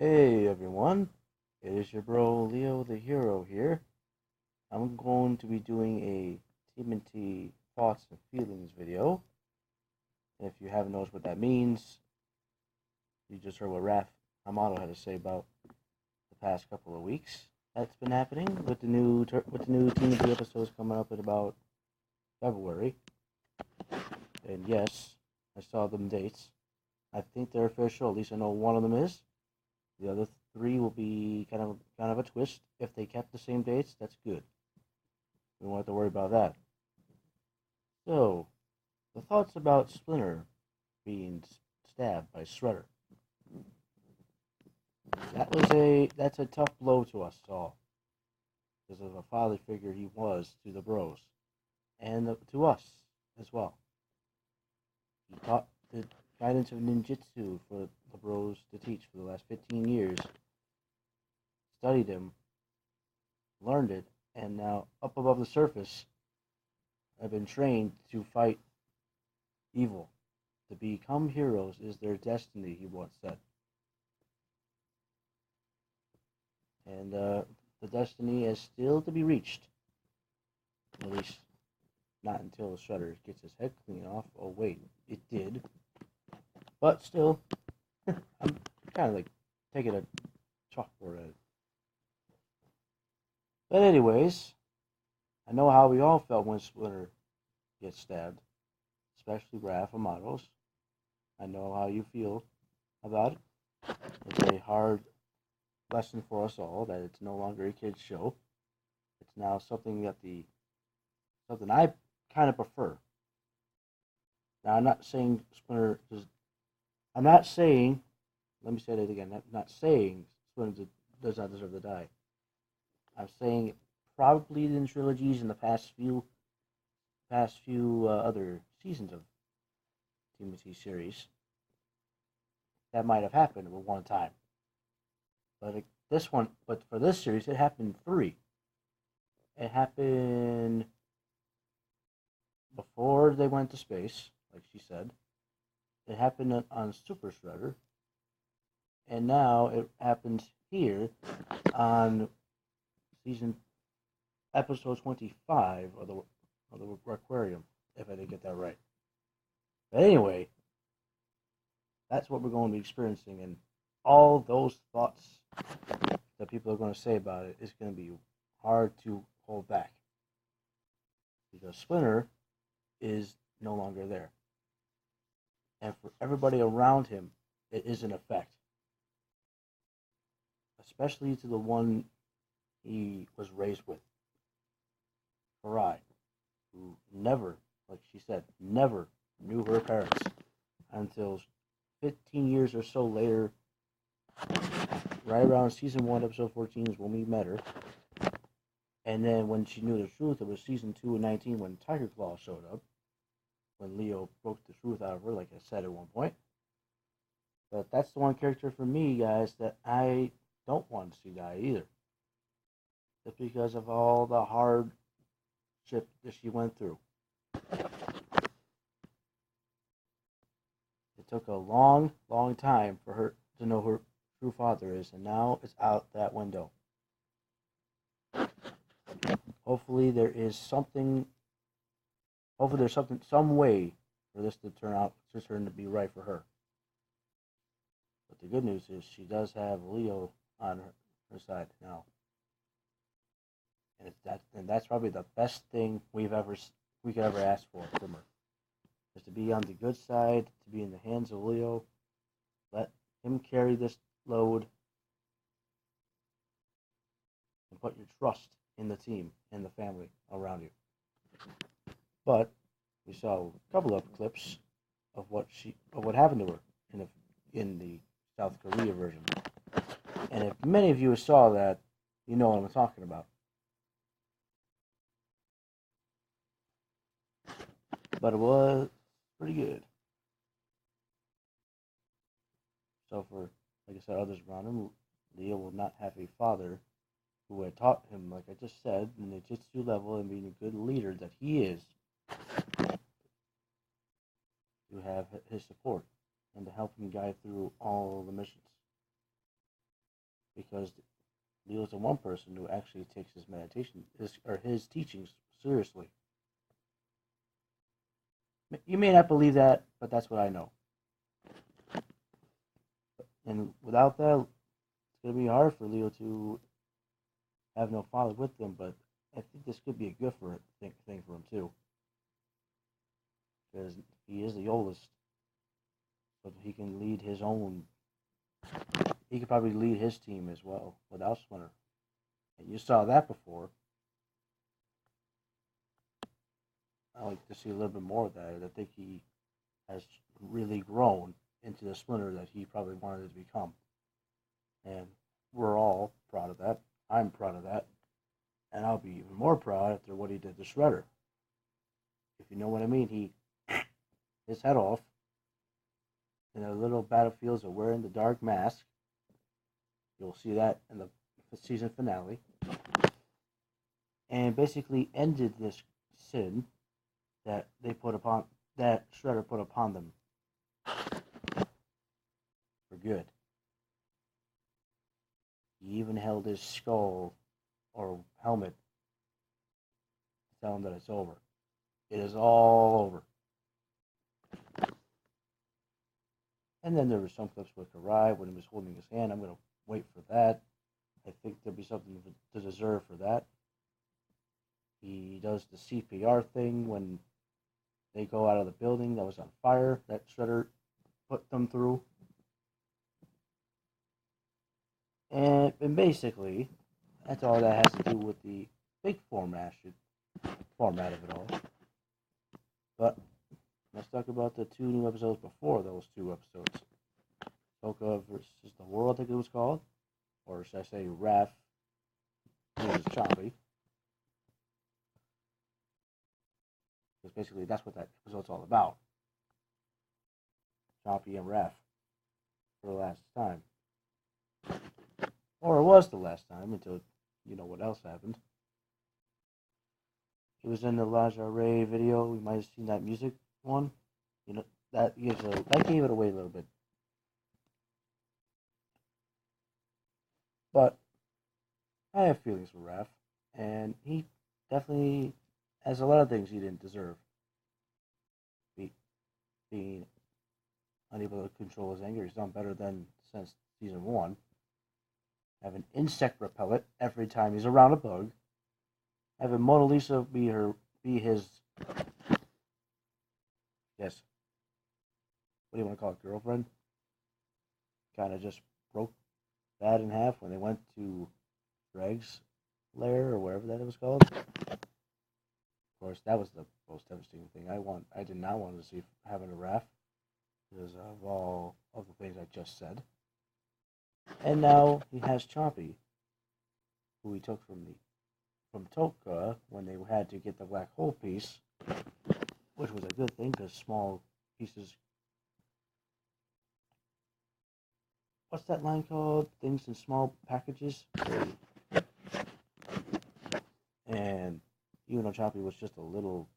Hey everyone, it is your bro Leo the Hero here. I'm going to be doing a TMNT thoughts and feelings video. If you haven't noticed what that means, you just heard what RAPH Hamato had to say about the past couple of weeks. That's been happening with the new TMNT episodes coming up in about February. And yes, I saw them dates. I think they're official. At least I know one of them is. The other three will be kind of a twist. If they kept the same dates, that's good. We won't have to worry about that. So, the thoughts about Splinter being stabbed by Shredder. That's a tough blow to us all, because of the father figure he was to the bros, and to us as well. He taught the guidance of ninjutsu for the bros to teach for the last 15 years. Studied him, learned it, and now up above the surface, have been trained to fight evil. To become heroes is their destiny, he once said. And the destiny is still to be reached. At least, not until Shredder gets his head clean off. Oh, wait, it did. But still, I'm kind of like taking a chalkboard at it. But anyways, I know how we all felt when Splinter gets stabbed, especially RAPH Hamato's. I know how you feel about it. It's a hard lesson for us all that it's no longer a kid's show. It's now something I kind of prefer. Now I'm not saying Splinter does. I'm not saying. Let me say that again. I'm not saying Splinter does not deserve to die. I'm saying probably in trilogies in the past few other seasons of TMNT series that might have happened at one time. But for this series, it happened three. It happened before they went to space, like she said. It happened on Super Shredder, and now it happens here on episode 25 of the Aquarium, if I didn't get that right. But anyway, that's what we're going to be experiencing, and all those thoughts that people are going to say about it is going to be hard to hold back, because Splinter is no longer there. And for everybody around him, it is an effect. Especially to the one he was raised with, Farai, who never, like she said, never knew her parents until 15 years or so later, right around season 1, episode 14 is when we met her. And then when she knew the truth, it was season 2 and 19 when Tiger Claw showed up, when Leo broke the truth out of her, like I said at one point. But that's the one character for me, guys, that I don't want to see die either. Just because of all the hardship that she went through. It took a long, long time for her to know who her true father is, and now it's out that window. Hopefully there's some way for this to turn to be right for her. But the good news is she does have Leo on her side now. And that's probably the best thing we could ever ask for from her. Is to be on the good side, to be in the hands of Leo, let him carry this load, and put your trust in the team and the family around you. But we saw a couple of clips of what happened to her in the South Korea version. And if many of you saw that, you know what I'm talking about. But it was pretty good. So for, like I said, others around him, Leo will not have a father who had taught him, like I just said, in the Jitsu level and being a good leader that he is, to have his support and to help him guide through all the missions. because Leo's the one person who actually takes his his teachings seriously. You may not believe that, but that's what I know. And without that, it's going to be hard for Leo to have no father with him, but I think this could be a good thing for him too. Because he is the oldest, but he can lead his own. He could probably lead his team as well without Splinter. And you saw that before. I like to see a little bit more of that. I think he has really grown into the Splinter that he probably wanted to become. And we're all proud of that. I'm proud of that. And I'll be even more proud after what he did to Shredder. If you know what I mean, he his head off in the little battlefields of wearing the dark mask. You'll see that in the season finale. And basically ended this sin that Shredder put upon them for good. He even held his skull or helmet to tell him that it's over. It is all over. And then there were some clips with Karai when he was holding his hand. I'm going to wait for that. I think there'll be something to deserve for that. He does the CPR thing when they go out of the building that was on fire that Shredder put them through. And basically, that's all that has to do with the big format of it all. But let's talk about the 2 new episodes before those 2 episodes. Toka versus the World, I think it was called. Or should I say Raph versus Chompy. Because basically that's what that episode's all about. Chompy and Raph for the last time. Or it was the last time until you know what else happened. It was in the Laja Ray video. We might have seen that music one. You know, that gave it away a little bit. But I have feelings for Raph, and he definitely has a lot of things he didn't deserve. Being unable to control his anger, he's done better than since season 1. Have an insect repellent every time he's around a bug. Having Mona Lisa be his, yes, what do you want to call it, girlfriend? Kind of just broke that in half when they went to Greg's lair or whatever that it was called. Of course, that was the most devastating thing. I did not want to see having a Raph because of all of the things I just said. And now he has Chompy, who he took from Toka when they had to get the black hole piece, which was a good thing because small pieces. What's that line called? Things in small packages. And even though Chompy was just a little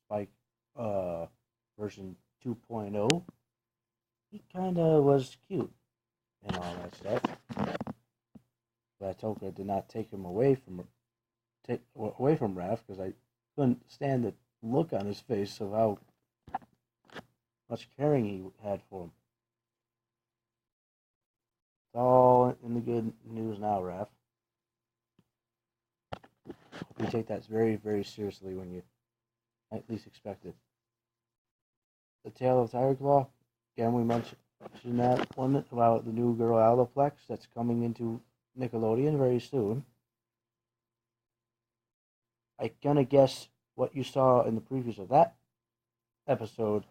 Spike version 2.0, he kind of was cute and all that stuff. But Toka did not take him away from Raph because I couldn't stand the look on his face of how much caring he had for him. It's all in the good news now, Raph. Hope you take that very, very seriously when you at least expect it. The Tale of Tiger Claw, again, we mentioned that one about the new girl Aloplex that's coming into Nickelodeon very soon. I'm gonna guess what you saw in the previews of that episode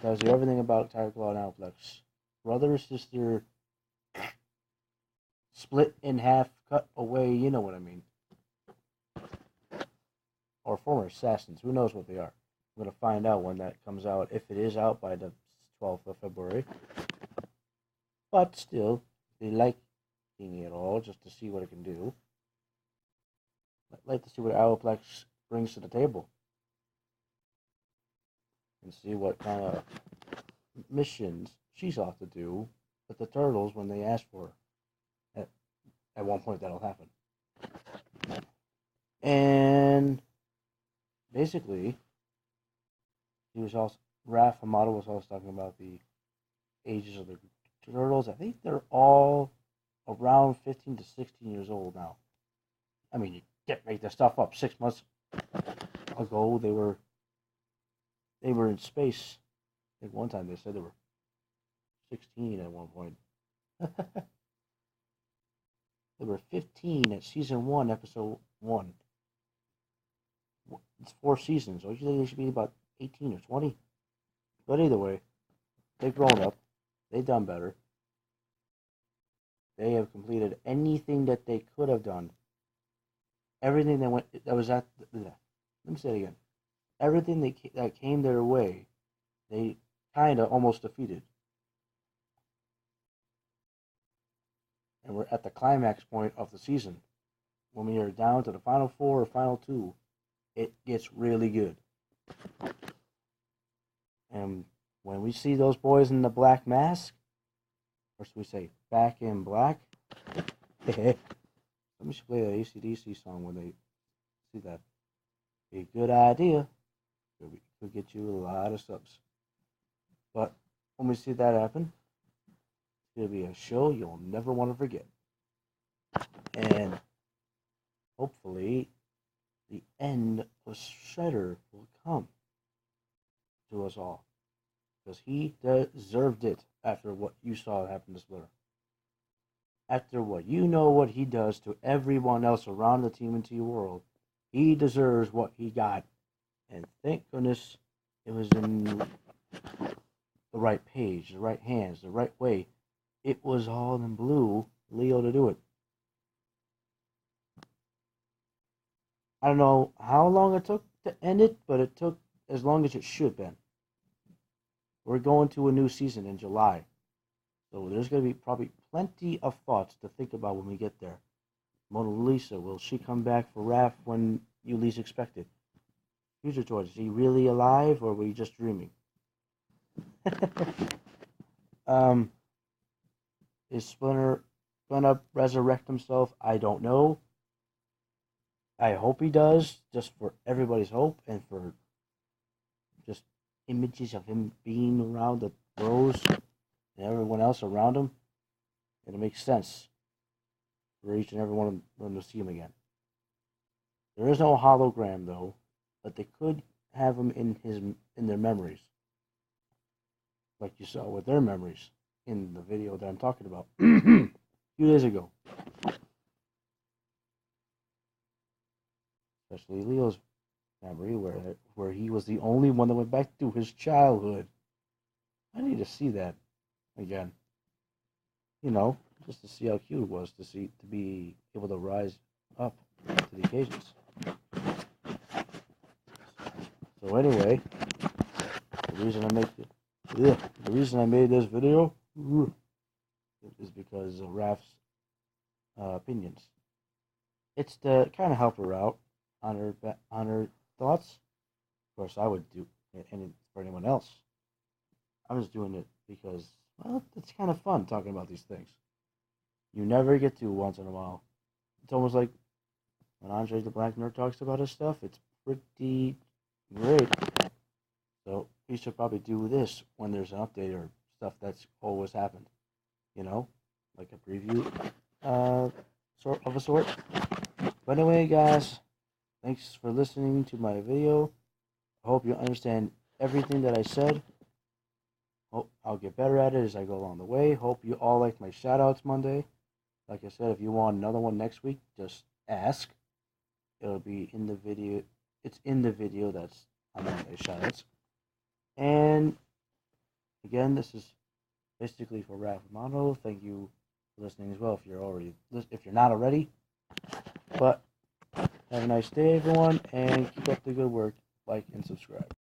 tells you everything about Tiger Claw and Aloplex. Brother, sister, split in half, cut away, you know what I mean. Or former assassins, who knows what they are. I'm going to find out when that comes out, if it is out by the 12th of February. But still, they like seeing it all just to see what it can do. I'd like to see what Aloplex brings to the table. And see what kind of missions she's off to do with the turtles when they ask for her. at one point that'll happen. And basically, RAPH Hamato was also talking about the ages of the turtles. I think they're all around 15 to 16 years old now. I mean, you can't make this stuff up. 6 months ago, they were in space. I think one time they said they were 16 at one point. They were 15 at season 1, episode 1. It's 4 seasons. Don't you think they should be about 18 or 20? But either way, they've grown up. They've done better. They have completed anything that they could have done. Everything that was at let me say it again. Everything that came their way, they kind of almost defeated. And we're at the climax point of the season. When we are down to the final 4 or final 2, it gets really good. And when we see those boys in the black mask, or should we say back in black? Somebody should play the AC/DC song when they see that. Be a good idea. Could get you a lot of subs. But when we see that happen, it's going to be a show you'll never want to forget. And hopefully the end of Shredder will come to us all. Because he deserved it after what you saw happen to Splitter. After what he does to everyone else around the TMNT world, he deserves what he got. And thank goodness it was in the right page, the right hands, the right way. It was all in blue, Leo, to do it. I don't know how long it took to end it, but it took as long as it should have been. We're going to a new season in July. So there's going to be probably plenty of thoughts to think about when we get there. Mona Lisa, will she come back for Raph when you least expect it? Future George, is he really alive or were you just dreaming? Is Splinter gonna resurrect himself? I don't know. I hope he does, just for everybody's hope and for just images of him being around the bros and everyone else around him. And it makes sense for each and every one of them to see him again. There is no hologram though, but they could have him in their memories, like you saw with their memories in the video that I'm talking about a few days ago. Especially Leo's memory, where he was the only one that went back to his childhood. I need to see that again. You know, just to see how cute it was to be able to rise up to the occasions. So anyway, the reason I made this video is because of Raph's opinions. It's to kind of help her out on her thoughts. Of course, I would do it for anyone else. I'm just doing it because, well, it's kind of fun talking about these things. You never get to once in a while. It's almost like when Andre the Black Nerd talks about his stuff, it's pretty great. So we should probably do this when there's an update or stuff that's always happened. You know, like a preview sort of a sort. But anyway, guys, thanks for listening to my video. I hope you understand everything that I said. Hope I'll get better at it as I go along the way. Hope you all like my shoutouts Monday. Like I said, if you want another one next week, just ask. It'll be in the video. It's in the video that's on Monday shoutouts. And again, this is basically for Raph Hamato. Thank you for listening as well. If you're not already. But have a nice day, everyone, and keep up the good work. Like and subscribe.